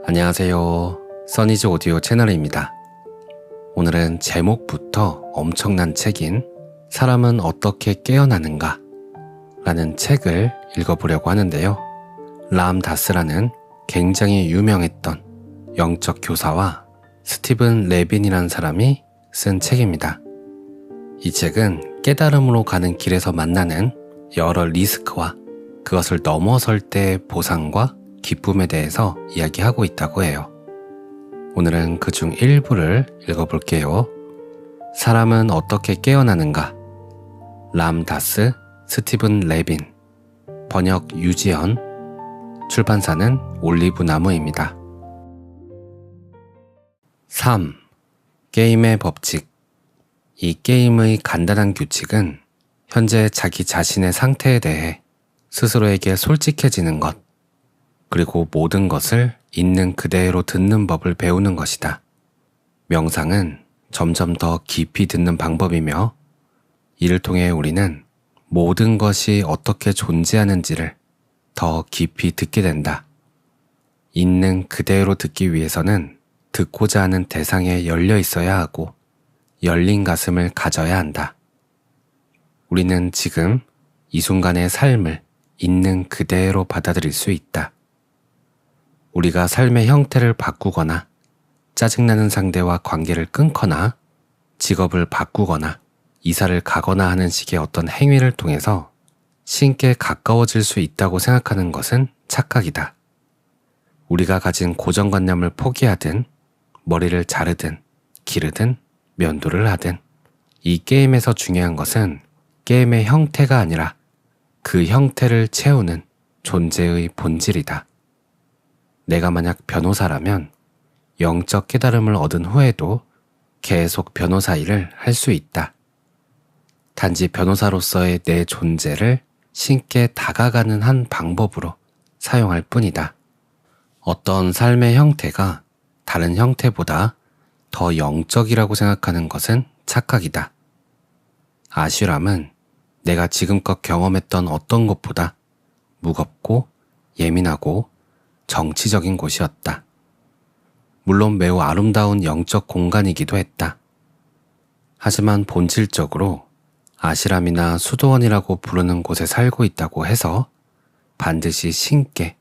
안녕하세요. 써니즈 오디오 채널입니다. 오늘은 제목부터 엄청난 책인 사람은 어떻게 깨어나는가 라는 책을 읽어보려고 하는데요. 람 다스라는 굉장히 유명했던 영적 교사와 스티븐 레빈이라는 사람이 쓴 책입니다. 이 책은 깨달음으로 가는 길에서 만나는 여러 리스크와 그것을 넘어설 때의 보상과 기쁨에 대해서 이야기하고 있다고 해요. 오늘은 그중 일부를 읽어볼게요. 사람은 어떻게 깨어나는가? 람 다스, 스티븐 레빈, 번역 유지연, 출판사는 올리브나무입니다. 3. 게임의 법칙. 이 게임의 간단한 규칙은 현재 자기 자신의 상태에 대해 스스로에게 솔직해지는 것, 그리고 모든 것을 있는 그대로 듣는 법을 배우는 것이다. 명상은 점점 더 깊이 듣는 방법이며 이를 통해 우리는 모든 것이 어떻게 존재하는지를 더 깊이 듣게 된다. 있는 그대로 듣기 위해서는 듣고자 하는 대상에 열려 있어야 하고 열린 가슴을 가져야 한다. 우리는 지금 이 순간의 삶을 있는 그대로 받아들일 수 있다. 우리가 삶의 형태를 바꾸거나 짜증나는 상대와 관계를 끊거나 직업을 바꾸거나 이사를 가거나 하는 식의 어떤 행위를 통해서 신께 가까워질 수 있다고 생각하는 것은 착각이다. 우리가 가진 고정관념을 포기하든 머리를 자르든 기르든 면도를 하든 이 게임에서 중요한 것은 게임의 형태가 아니라 그 형태를 채우는 존재의 본질이다. 내가 만약 변호사라면 영적 깨달음을 얻은 후에도 계속 변호사 일을 할 수 있다. 단지 변호사로서의 내 존재를 신께 다가가는 한 방법으로 사용할 뿐이다. 어떤 삶의 형태가 다른 형태보다 더 영적이라고 생각하는 것은 착각이다. 아슈람은 내가 지금껏 경험했던 어떤 것보다 무겁고 예민하고 정치적인 곳이었다. 물론 매우 아름다운 영적 공간이기도 했다. 하지만 본질적으로 아시람이나 수도원이라고 부르는 곳에 살고 있다고 해서 반드시 신께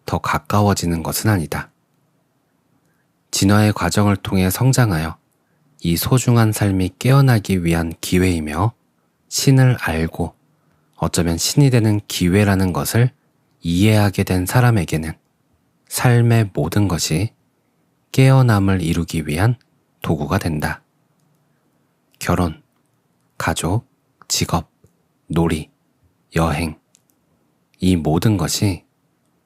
더 가까워지는 것은 아니다. 진화의 과정을 통해 성장하여 이 소중한 삶이 깨어나기 위한 기회이며 신을 알고 어쩌면 신이 되는 기회라는 것을 이해하게 된 사람에게는 삶의 모든 것이 깨어남을 이루기 위한 도구가 된다. 결혼, 가족, 직업, 놀이, 여행, 이 모든 것이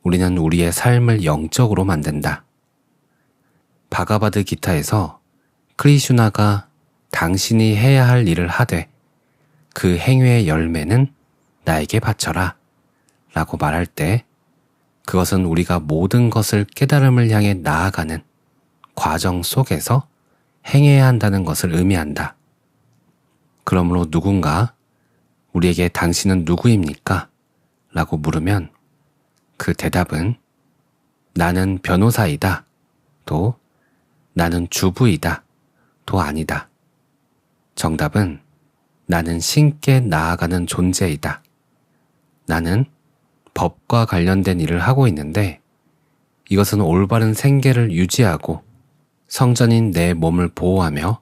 우리는 우리의 삶을 영적으로 만든다. 바가바드 기타에서 크리슈나가 당신이 해야 할 일을 하되 그 행위의 열매는 나에게 바쳐라 라고 말할 때 그것은 우리가 모든 것을 깨달음을 향해 나아가는 과정 속에서 행해야 한다는 것을 의미한다. 그러므로 누군가 우리에게 당신은 누구입니까? 라고 물으면 그 대답은 나는 변호사이다. 또 나는 주부이다. 또 아니다. 정답은 나는 신께 나아가는 존재이다. 나는 법과 관련된 일을 하고 있는데 이것은 올바른 생계를 유지하고 성전인 내 몸을 보호하며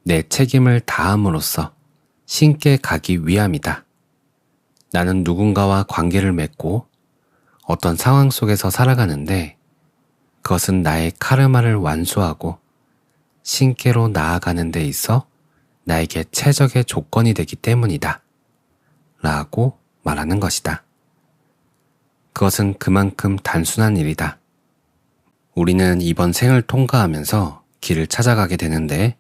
내 책임을 다함으로써 신께 가기 위함이다. 나는 누군가와 관계를 맺고 어떤 상황 속에서 살아가는데 그것은 나의 카르마를 완수하고 신께로 나아가는 데 있어 나에게 최적의 조건이 되기 때문이다. 라고 말하는 것이다. 그것은 그만큼 단순한 일이다. 우리는 이번 생을 통과하면서 길을 찾아가게 되는데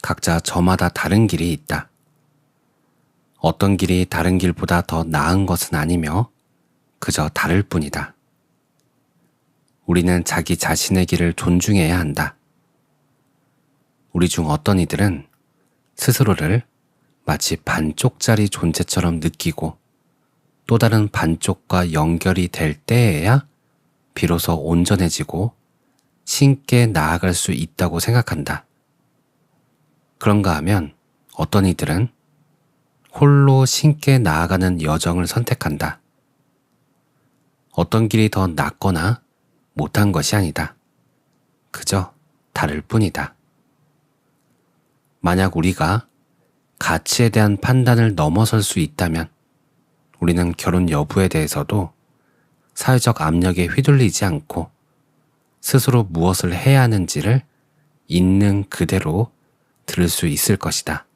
각자 저마다 다른 길이 있다. 어떤 길이 다른 길보다 더 나은 것은 아니며 그저 다를 뿐이다. 우리는 자기 자신의 길을 존중해야 한다. 우리 중 어떤 이들은 스스로를 마치 반쪽짜리 존재처럼 느끼고 또 다른 반쪽과 연결이 될 때에야 비로소 온전해지고 신께 나아갈 수 있다고 생각한다. 그런가 하면 어떤 이들은 홀로 신께 나아가는 여정을 선택한다. 어떤 길이 더 낫거나 못한 것이 아니다. 그저 다를 뿐이다. 만약 우리가 가치에 대한 판단을 넘어설 수 있다면 우리는 결혼 여부에 대해서도 사회적 압력에 휘둘리지 않고 스스로 무엇을 해야 하는지를 있는 그대로 들을 수 있을 것이다.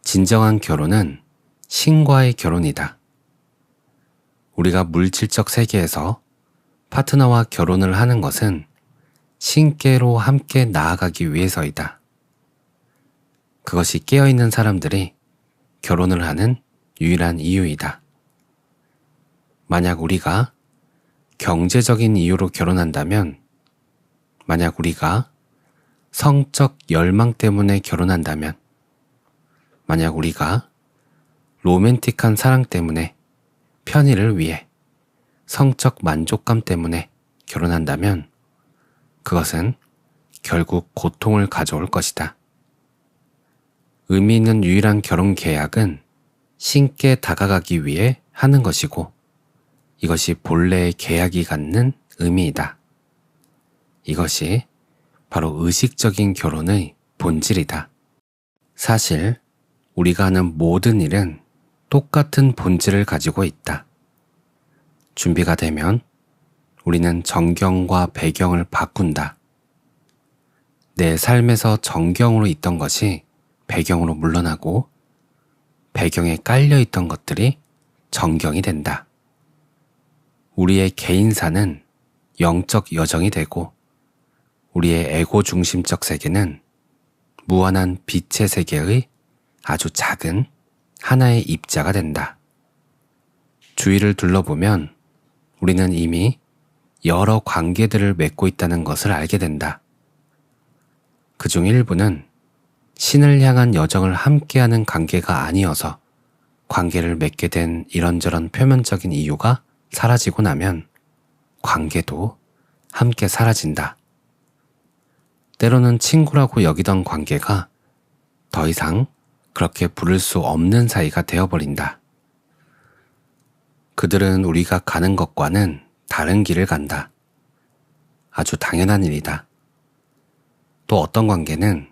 진정한 결혼은 신과의 결혼이다. 우리가 물질적 세계에서 파트너와 결혼을 하는 것은 신께로 함께 나아가기 위해서이다. 그것이 깨어있는 사람들이 결혼을 하는 유일한 이유이다. 만약 우리가 경제적인 이유로 결혼한다면, 만약 우리가 성적 열망 때문에 결혼한다면, 만약 우리가 로맨틱한 사랑 때문에, 편의를 위해, 성적 만족감 때문에 결혼한다면 그것은 결국 고통을 가져올 것이다. 의미 있는 유일한 결혼 계약은 신께 다가가기 위해 하는 것이고 이것이 본래의 계약이 갖는 의미이다. 이것이 바로 의식적인 결혼의 본질이다. 사실 우리가 하는 모든 일은 똑같은 본질을 가지고 있다. 준비가 되면 우리는 정경과 배경을 바꾼다. 내 삶에서 정경으로 있던 것이 배경으로 물러나고 배경에 깔려있던 것들이 정경이 된다. 우리의 개인사는 영적 여정이 되고 우리의 에고 중심적 세계는 무한한 빛의 세계의 아주 작은 하나의 입자가 된다. 주위를 둘러보면 우리는 이미 여러 관계들을 맺고 있다는 것을 알게 된다. 그중 일부는 신을 향한 여정을 함께하는 관계가 아니어서 관계를 맺게 된 이런저런 표면적인 이유가 사라지고 나면 관계도 함께 사라진다. 때로는 친구라고 여기던 관계가 더 이상 그렇게 부를 수 없는 사이가 되어버린다. 그들은 우리가 가는 것과는 다른 길을 간다. 아주 당연한 일이다. 또 어떤 관계는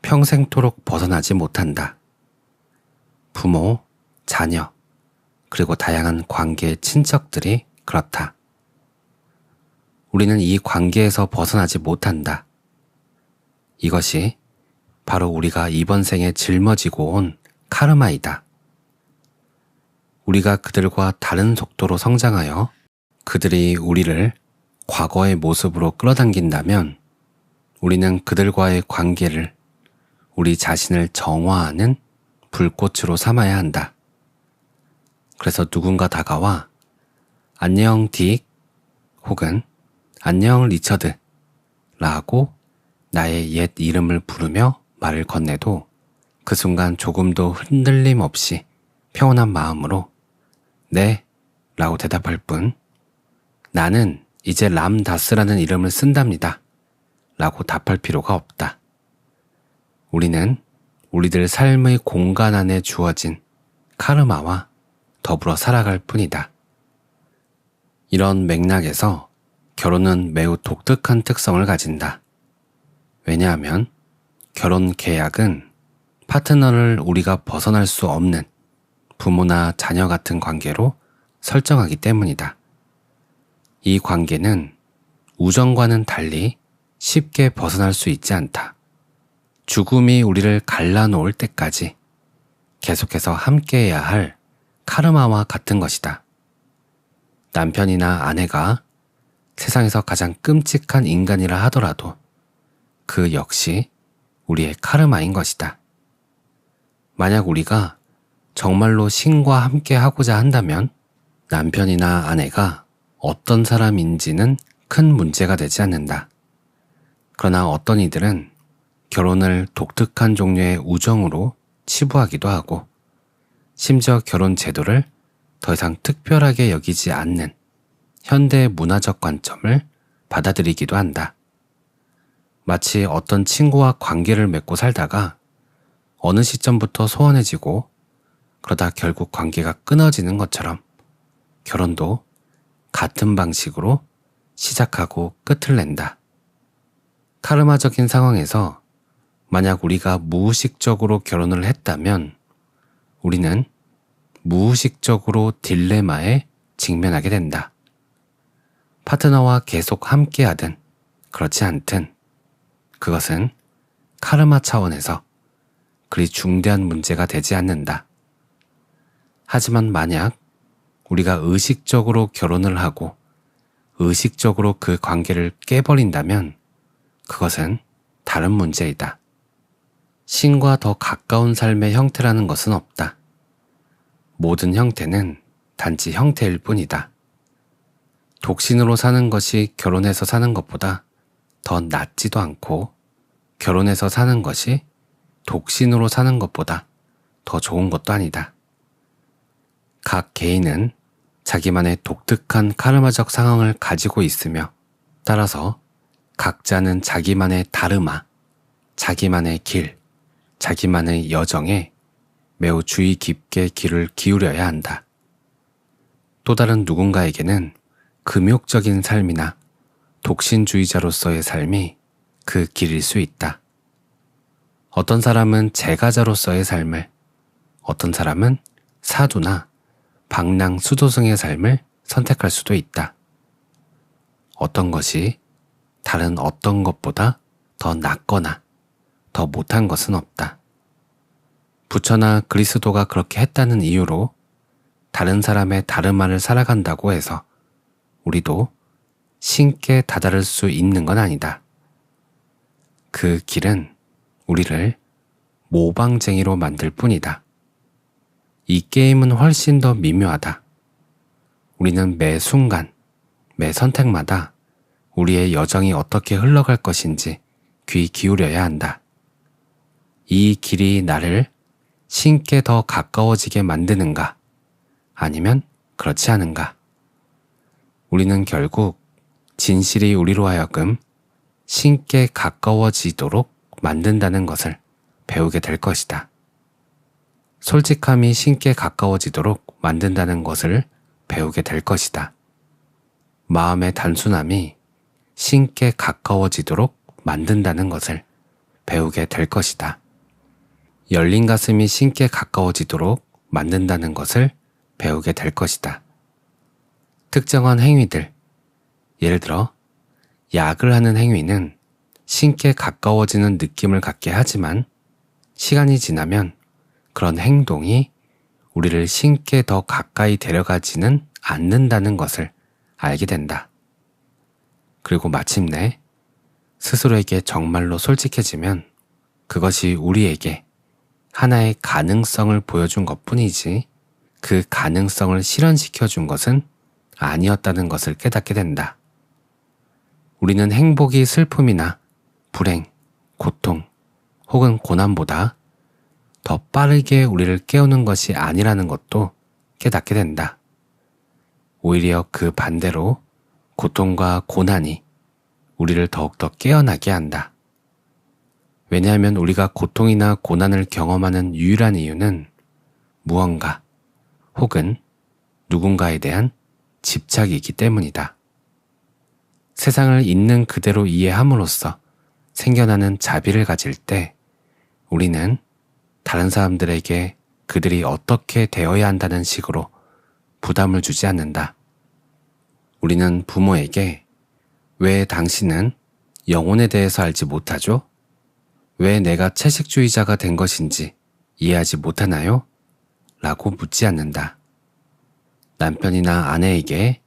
평생토록 벗어나지 못한다. 부모, 자녀, 그리고 다양한 관계의 친척들이 그렇다. 우리는 이 관계에서 벗어나지 못한다. 이것이 바로 우리가 이번 생에 짊어지고 온 카르마이다. 우리가 그들과 다른 속도로 성장하여 그들이 우리를 과거의 모습으로 끌어당긴다면 우리는 그들과의 관계를 우리 자신을 정화하는 불꽃으로 삼아야 한다. 그래서 누군가 다가와 안녕 딕 혹은 안녕 리처드 라고 나의 옛 이름을 부르며 말을 건네도 그 순간 조금도 흔들림 없이 평온한 마음으로 네 라고 대답할 뿐 나는 이제 람다스라는 이름을 쓴답니다 라고 답할 필요가 없다. 우리는 우리들 삶의 공간 안에 주어진 카르마와 더불어 살아갈 뿐이다. 이런 맥락에서 결혼은 매우 독특한 특성을 가진다. 왜냐하면 결혼 계약은 파트너를 우리가 벗어날 수 없는 부모나 자녀 같은 관계로 설정하기 때문이다. 이 관계는 우정과는 달리 쉽게 벗어날 수 있지 않다. 죽음이 우리를 갈라놓을 때까지 계속해서 함께해야 할 카르마와 같은 것이다. 남편이나 아내가 세상에서 가장 끔찍한 인간이라 하더라도 그 역시 우리의 카르마인 것이다. 만약 우리가 정말로 신과 함께 하고자 한다면 남편이나 아내가 어떤 사람인지는 큰 문제가 되지 않는다. 그러나 어떤 이들은 결혼을 독특한 종류의 우정으로 치부하기도 하고 심지어 결혼 제도를 더 이상 특별하게 여기지 않는 현대의 문화적 관점을 받아들이기도 한다. 마치 어떤 친구와 관계를 맺고 살다가 어느 시점부터 소원해지고 그러다 결국 관계가 끊어지는 것처럼 결혼도 같은 방식으로 시작하고 끝을 낸다. 카르마적인 상황에서 만약 우리가 무의식적으로 결혼을 했다면 우리는 무의식적으로 딜레마에 직면하게 된다. 파트너와 계속 함께하든 그렇지 않든 그것은 카르마 차원에서 그리 중대한 문제가 되지 않는다. 하지만 만약 우리가 의식적으로 결혼을 하고 의식적으로 그 관계를 깨버린다면 그것은 다른 문제이다. 신과 더 가까운 삶의 형태라는 것은 없다. 모든 형태는 단지 형태일 뿐이다. 독신으로 사는 것이 결혼해서 사는 것보다 더 낫지도 않고 결혼해서 사는 것이 독신으로 사는 것보다 더 좋은 것도 아니다. 각 개인은 자기만의 독특한 카르마적 상황을 가지고 있으며 따라서 각자는 자기만의 다르마, 자기만의 길, 자기만의 여정에 매우 주의 깊게 귀를 기울여야 한다. 또 다른 누군가에게는 금욕적인 삶이나 독신주의자로서의 삶이 그 길일 수 있다. 어떤 사람은 제가자로서의 삶을, 어떤 사람은 사두나 방랑 수도승의 삶을 선택할 수도 있다. 어떤 것이 다른 어떤 것보다 더 낫거나 더 못한 것은 없다. 부처나 그리스도가 그렇게 했다는 이유로 다른 사람의 다르마를 살아간다고 해서 우리도 신께 다다를 수 있는 건 아니다. 그 길은 우리를 모방쟁이로 만들 뿐이다. 이 게임은 훨씬 더 미묘하다. 우리는 매 순간, 매 선택마다 우리의 여정이 어떻게 흘러갈 것인지 귀 기울여야 한다. 이 길이 나를 신께 더 가까워지게 만드는가? 아니면 그렇지 않은가? 우리는 결국 진실이 우리로 하여금 신께 가까워지도록 만든다는 것을 배우게 될 것이다. 솔직함이 신께 가까워지도록 만든다는 것을 배우게 될 것이다. 마음의 단순함이 신께 가까워지도록 만든다는 것을 배우게 될 것이다. 열린 가슴이 신께 가까워지도록 만든다는 것을 배우게 될 것이다. 특정한 행위들, 예를 들어 약을 하는 행위는 신께 가까워지는 느낌을 갖게 하지만 시간이 지나면 그런 행동이 우리를 신께 더 가까이 데려가지는 않는다는 것을 알게 된다. 그리고 마침내 스스로에게 정말로 솔직해지면 그것이 우리에게 하나의 가능성을 보여준 것뿐이지 그 가능성을 실현시켜 준 것은 아니었다는 것을 깨닫게 된다. 우리는 행복이 슬픔이나 불행, 고통 혹은 고난보다 더 빠르게 우리를 깨우는 것이 아니라는 것도 깨닫게 된다. 오히려 그 반대로 고통과 고난이 우리를 더욱더 깨어나게 한다. 왜냐하면 우리가 고통이나 고난을 경험하는 유일한 이유는 무언가 혹은 누군가에 대한 집착이기 때문이다. 세상을 있는 그대로 이해함으로써 생겨나는 자비를 가질 때 우리는 다른 사람들에게 그들이 어떻게 되어야 한다는 식으로 부담을 주지 않는다. 우리는 부모에게 왜 당신은 영혼에 대해서 알지 못하죠? 왜 내가 채식주의자가 된 것인지 이해하지 못하나요? 라고 묻지 않는다. 남편이나 아내에게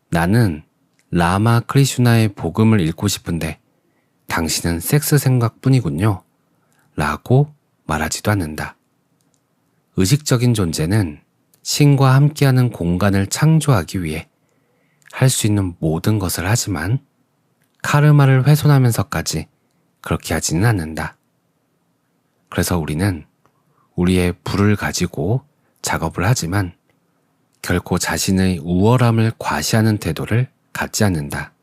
나는 라마 크리슈나의 복음을 읽고 싶은데 당신은 섹스 생각뿐이군요. 라고 말하지도 않는다. 의식적인 존재는 신과 함께하는 공간을 창조하기 위해 할 수 있는 모든 것을 하지만 카르마를 훼손하면서까지 그렇게 하지는 않는다. 그래서 우리는 우리의 불을 가지고 작업을 하지만 결코 자신의 우월함을 과시하는 태도를 갖지 않는다.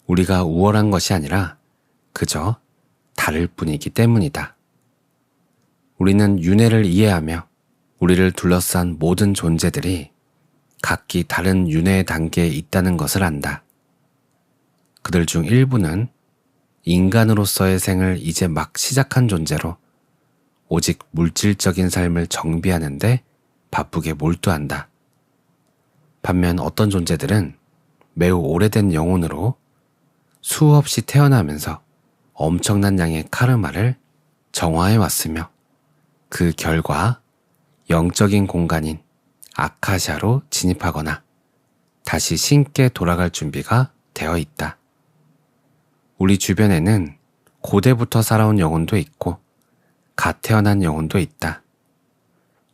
우리가 우월한 것이 아니라 그저 다를 뿐이기 때문이다. 우리는 윤회를 이해하며 우리를 둘러싼 모든 존재들이 각기 다른 윤회의 단계에 있다는 것을 안다. 그들 중 일부는 인간으로서의 생을 이제 막 시작한 존재로 오직 물질적인 삶을 정비하는데 바쁘게 몰두한다. 반면 어떤 존재들은 매우 오래된 영혼으로 수없이 태어나면서 엄청난 양의 카르마를 정화해 왔으며 그 결과 영적인 공간인 아카샤로 진입하거나 다시 신께 돌아갈 준비가 되어 있다. 우리 주변에는 고대부터 살아온 영혼도 있고 갓 태어난 영혼도 있다.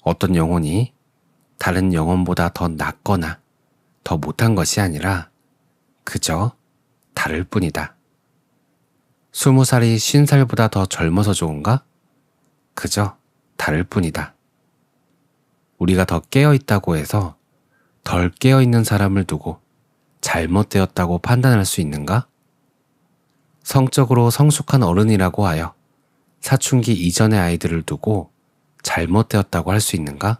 어떤 영혼이 다른 영혼보다 더 낫거나 더 못한 것이 아니라 그저 다를 뿐이다. 20살이 50살보다 더 젊어서 좋은가? 그저 다를 뿐이다. 우리가 더 깨어있다고 해서 덜 깨어있는 사람을 두고 잘못되었다고 판단할 수 있는가? 성적으로 성숙한 어른이라고 하여 사춘기 이전의 아이들을 두고 잘못되었다고 할 수 있는가?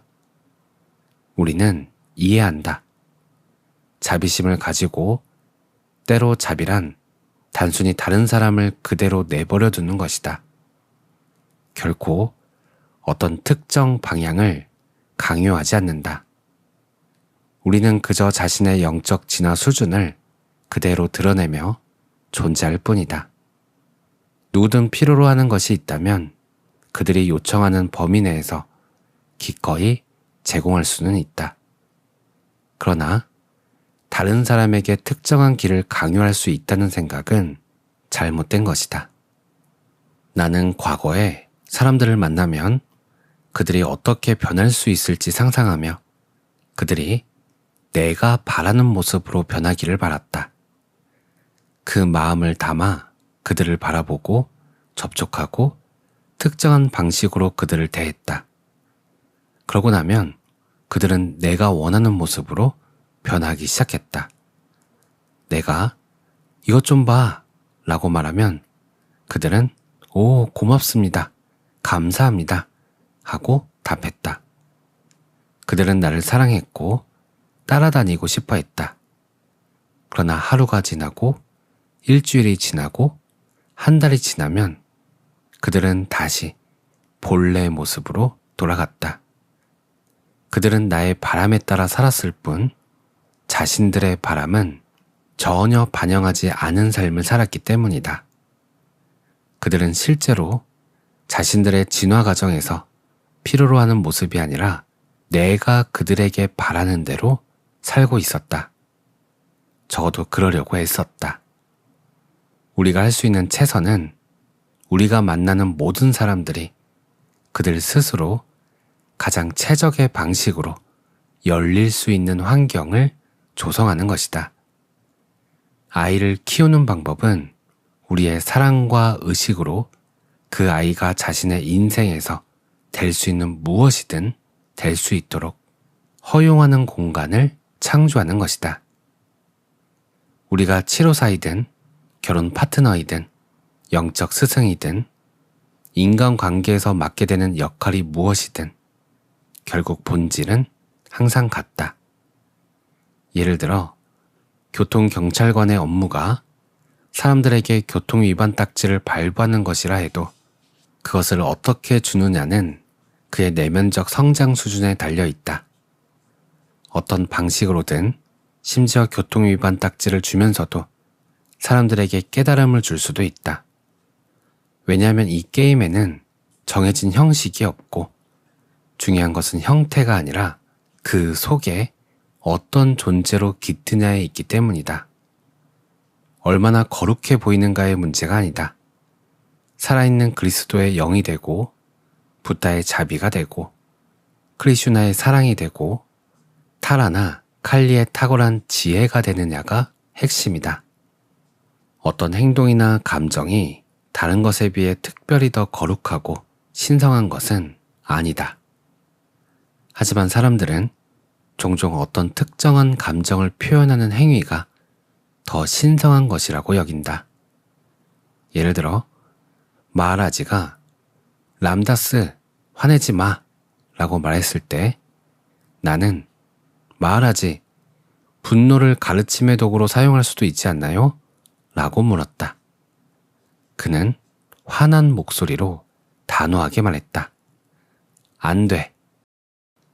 우리는 이해한다. 자비심을 가지고 때로 자비란 단순히 다른 사람을 그대로 내버려 두는 것이다. 결코 어떤 특정 방향을 강요하지 않는다. 우리는 그저 자신의 영적 진화 수준을 그대로 드러내며 존재할 뿐이다. 누구든 필요로 하는 것이 있다면 그들이 요청하는 범위 내에서 기꺼이 제공할 수는 있다. 그러나 다른 사람에게 특정한 길을 강요할 수 있다는 생각은 잘못된 것이다. 나는 과거에 사람들을 만나면 그들이 어떻게 변할 수 있을지 상상하며 그들이 내가 바라는 모습으로 변하기를 바랐다. 그 마음을 담아 그들을 바라보고 접촉하고 특정한 방식으로 그들을 대했다. 그러고 나면 그들은 내가 원하는 모습으로 변하기 시작했다. 내가 이것 좀 봐 라고 말하면 그들은 오, 고맙습니다. 감사합니다. 하고 답했다. 그들은 나를 사랑했고 따라다니고 싶어 했다. 그러나 하루가 지나고 일주일이 지나고 한 달이 지나면 그들은 다시 본래의 모습으로 돌아갔다. 그들은 나의 바람에 따라 살았을 뿐 자신들의 바람은 전혀 반영하지 않은 삶을 살았기 때문이다. 그들은 실제로 자신들의 진화 과정에서 필요로 하는 모습이 아니라 내가 그들에게 바라는 대로 살고 있었다. 적어도 그러려고 애썼다. 우리가 할 수 있는 최선은 우리가 만나는 모든 사람들이 그들 스스로 가장 최적의 방식으로 열릴 수 있는 환경을 조성하는 것이다. 아이를 키우는 방법은 우리의 사랑과 의식으로 그 아이가 자신의 인생에서 될 수 있는 무엇이든 될 수 있도록 허용하는 공간을 창조하는 것이다. 우리가 치료사이든 결혼 파트너이든 영적 스승이든 인간관계에서 맡게 되는 역할이 무엇이든 결국 본질은 항상 같다. 예를 들어 교통경찰관의 업무가 사람들에게 교통위반 딱지를 발부하는 것이라 해도 그것을 어떻게 주느냐는 그의 내면적 성장 수준에 달려있다. 어떤 방식으로든 심지어 교통위반 딱지를 주면서도 사람들에게 깨달음을 줄 수도 있다. 왜냐하면 이 게임에는 정해진 형식이 없고 중요한 것은 형태가 아니라 그 속에 어떤 존재로 깃드냐에 있기 때문이다. 얼마나 거룩해 보이는가의 문제가 아니다. 살아있는 그리스도의 영이 되고 부다의 자비가 되고 크리슈나의 사랑이 되고 타라나 칼리의 탁월한 지혜가 되느냐가 핵심이다. 어떤 행동이나 감정이 다른 것에 비해 특별히 더 거룩하고 신성한 것은 아니다. 하지만 사람들은 종종 어떤 특정한 감정을 표현하는 행위가 더 신성한 것이라고 여긴다. 예를 들어 마하라지가 람다스 화내지 마 라고 말했을 때 나는 마하라지 분노를 가르침의 도구로 사용할 수도 있지 않나요? 라고 물었다. 그는 화난 목소리로 단호하게 말했다. 안 돼.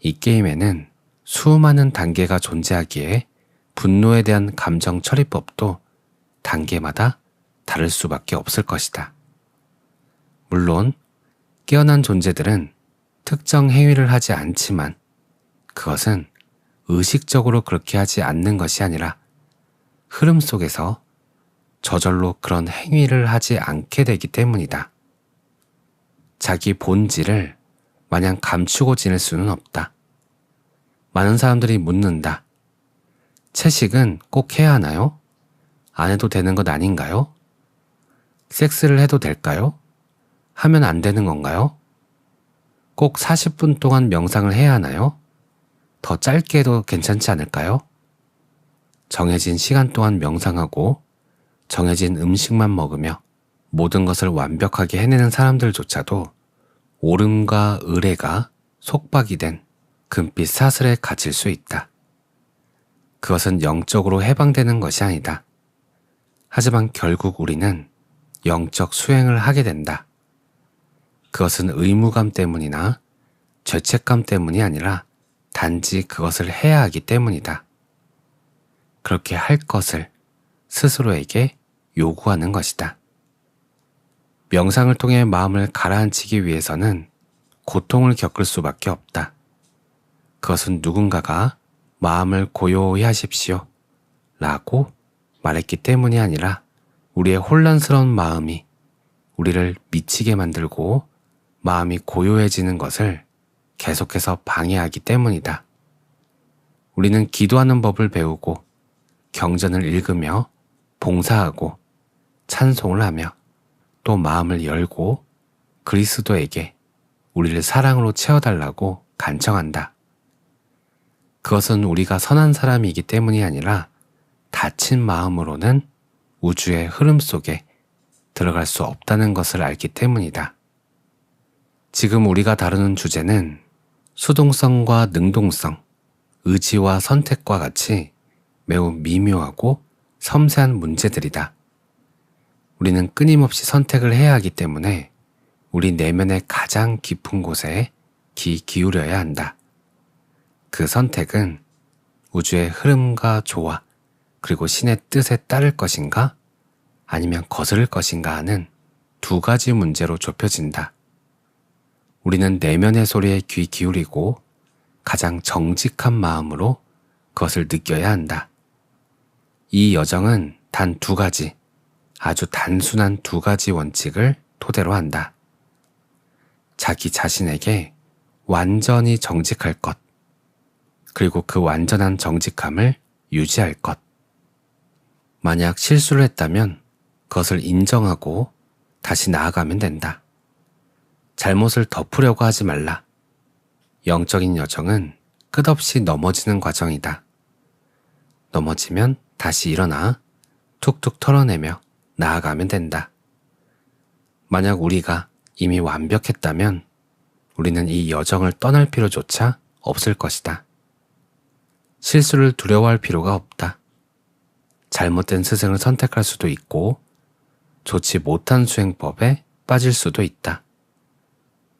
이 게임에는 수많은 단계가 존재하기에 분노에 대한 감정 처리법도 단계마다 다를 수밖에 없을 것이다. 물론 깨어난 존재들은 특정 행위를 하지 않지만 그것은 의식적으로 그렇게 하지 않는 것이 아니라 흐름 속에서 저절로 그런 행위를 하지 않게 되기 때문이다. 자기 본질을 마냥 감추고 지낼 수는 없다. 많은 사람들이 묻는다. 채식은 꼭 해야 하나요? 안 해도 되는 것 아닌가요? 섹스를 해도 될까요? 하면 안 되는 건가요? 꼭 40분 동안 명상을 해야 하나요? 더 짧게 해도 괜찮지 않을까요? 정해진 시간 동안 명상하고 정해진 음식만 먹으며 모든 것을 완벽하게 해내는 사람들조차도 오름과 의뢰가 속박이 된 금빛 사슬에 갇힐 수 있다. 그것은 영적으로 해방되는 것이 아니다. 하지만 결국 우리는 영적 수행을 하게 된다. 그것은 의무감 때문이나 죄책감 때문이 아니라 단지 그것을 해야 하기 때문이다. 그렇게 할 것을 스스로에게 요구하는 것이다. 명상을 통해 마음을 가라앉히기 위해서는 고통을 겪을 수밖에 없다. 그것은 누군가가 마음을 고요히 하십시오 라고 말했기 때문이 아니라 우리의 혼란스러운 마음이 우리를 미치게 만들고 마음이 고요해지는 것을 계속해서 방해하기 때문이다. 우리는 기도하는 법을 배우고 경전을 읽으며 봉사하고 찬송을 하며 또 마음을 열고 그리스도에게 우리를 사랑으로 채워달라고 간청한다. 그것은 우리가 선한 사람이기 때문이 아니라 다친 마음으로는 우주의 흐름 속에 들어갈 수 없다는 것을 알기 때문이다. 지금 우리가 다루는 주제는 수동성과 능동성, 의지와 선택과 같이 매우 미묘하고 섬세한 문제들이다. 우리는 끊임없이 선택을 해야 하기 때문에 우리 내면의 가장 깊은 곳에 귀 기울여야 한다. 그 선택은 우주의 흐름과 조화, 그리고 신의 뜻에 따를 것인가 아니면 거스를 것인가 하는 두 가지 문제로 좁혀진다. 우리는 내면의 소리에 귀 기울이고 가장 정직한 마음으로 그것을 느껴야 한다. 이 여정은 단 두 가지, 아주 단순한 두 가지 원칙을 토대로 한다. 자기 자신에게 완전히 정직할 것, 그리고 그 완전한 정직함을 유지할 것. 만약 실수를 했다면 그것을 인정하고 다시 나아가면 된다. 잘못을 덮으려고 하지 말라. 영적인 여정은 끝없이 넘어지는 과정이다. 넘어지면 다시 일어나 툭툭 털어내며 나아가면 된다. 만약 우리가 이미 완벽했다면 우리는 이 여정을 떠날 필요조차 없을 것이다. 실수를 두려워할 필요가 없다. 잘못된 스승을 선택할 수도 있고 좋지 못한 수행법에 빠질 수도 있다.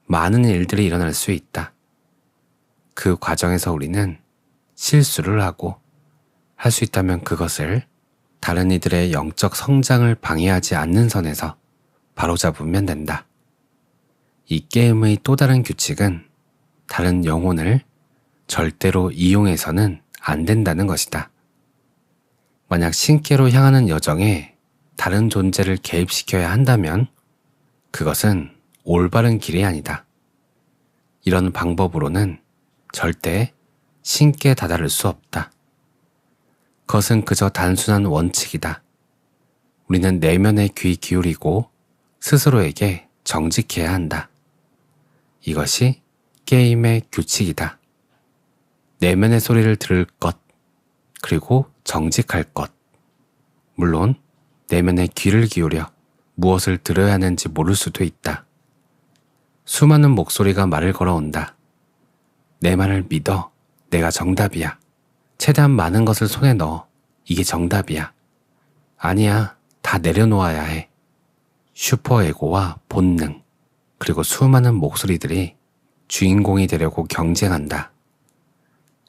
많은 일들이 일어날 수 있다. 그 과정에서 우리는 실수를 하고 할 수 있다면 그것을 다른 이들의 영적 성장을 방해하지 않는 선에서 바로잡으면 된다. 이 게임의 또 다른 규칙은 다른 영혼을 절대로 이용해서는 안 된다는 것이다. 만약 신께로 향하는 여정에 다른 존재를 개입시켜야 한다면 그것은 올바른 길이 아니다. 이런 방법으로는 절대 신께 다다를 수 없다. 그것은 그저 단순한 원칙이다. 우리는 내면에 귀 기울이고 스스로에게 정직해야 한다. 이것이 게임의 규칙이다. 내면의 소리를 들을 것, 그리고 정직할 것. 물론 내면의 귀를 기울여 무엇을 들어야 하는지 모를 수도 있다. 수많은 목소리가 말을 걸어온다. 내 말을 믿어. 내가 정답이야. 최대한 많은 것을 손에 넣어. 이게 정답이야. 아니야. 다 내려놓아야 해. 슈퍼에고와 본능, 그리고 수많은 목소리들이 주인공이 되려고 경쟁한다.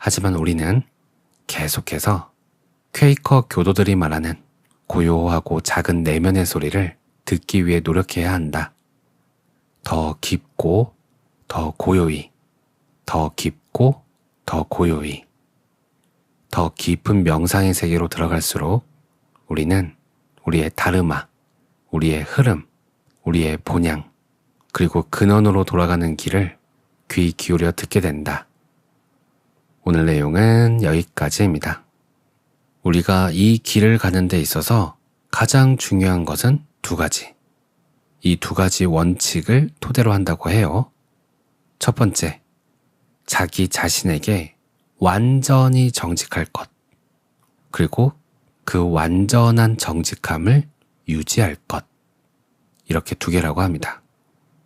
하지만 우리는 계속해서 퀘이커 교도들이 말하는 고요하고 작은 내면의 소리를 듣기 위해 노력해야 한다. 더 깊고 더 고요히, 더 깊고 더 고요히. 더 깊은 명상의 세계로 들어갈수록 우리는 우리의 다르마, 우리의 흐름, 우리의 본향, 그리고 근원으로 돌아가는 길을 귀 기울여 듣게 된다. 오늘 내용은 여기까지입니다. 우리가 이 길을 가는 데 있어서 가장 중요한 것은 두 가지. 이 두 가지 원칙을 토대로 한다고 해요. 첫 번째, 자기 자신에게 완전히 정직할 것. 그리고 그 완전한 정직함을 유지할 것. 이렇게 두 개라고 합니다.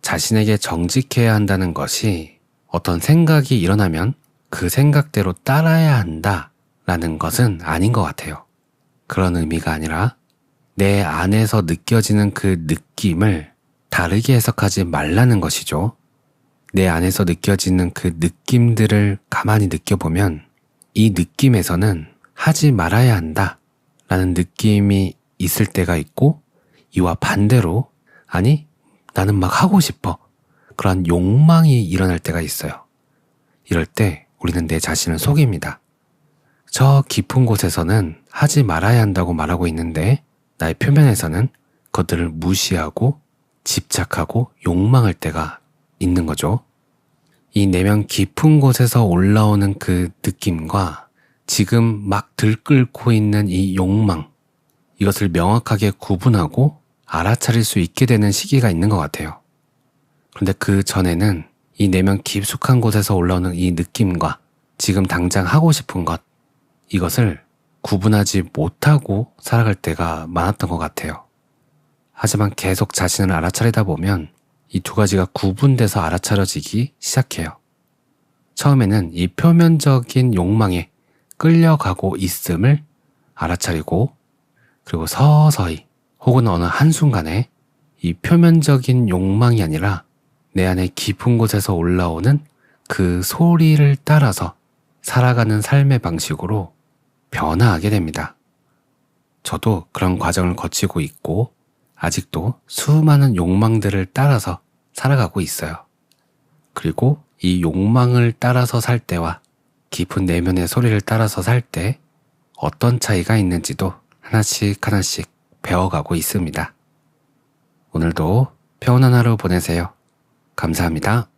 자신에게 정직해야 한다는 것이 어떤 생각이 일어나면 그 생각대로 따라야 한다 라는 것은 아닌 것 같아요. 그런 의미가 아니라 내 안에서 느껴지는 그 느낌을 다르게 해석하지 말라는 것이죠. 내 안에서 느껴지는 그 느낌들을 가만히 느껴보면 이 느낌에서는 하지 말아야 한다 라는 느낌이 있을 때가 있고, 이와 반대로 아니 나는 막 하고 싶어, 그런 욕망이 일어날 때가 있어요. 이럴 때 우리는 내 자신을 속입니다. 저 깊은 곳에서는 하지 말아야 한다고 말하고 있는데 나의 표면에서는 그것들을 무시하고 집착하고 욕망할 때가 있는 거죠. 이 내면 깊은 곳에서 올라오는 그 느낌과 지금 막 들끓고 있는 이 욕망, 이것을 명확하게 구분하고 알아차릴 수 있게 되는 시기가 있는 것 같아요. 그런데 그 전에는 이 내면 깊숙한 곳에서 올라오는 이 느낌과 지금 당장 하고 싶은 것, 이것을 구분하지 못하고 살아갈 때가 많았던 것 같아요. 하지만 계속 자신을 알아차리다 보면 이 두 가지가 구분돼서 알아차려지기 시작해요. 처음에는 이 표면적인 욕망에 끌려가고 있음을 알아차리고, 그리고 서서히 혹은 어느 한순간에 이 표면적인 욕망이 아니라 내 안에 깊은 곳에서 올라오는 그 소리를 따라서 살아가는 삶의 방식으로 변화하게 됩니다. 저도 그런 과정을 거치고 있고 아직도 수많은 욕망들을 따라서 살아가고 있어요. 그리고 이 욕망을 따라서 살 때와 깊은 내면의 소리를 따라서 살 때 어떤 차이가 있는지도 하나씩 하나씩 배워가고 있습니다. 오늘도 평온한 하루 보내세요. 감사합니다.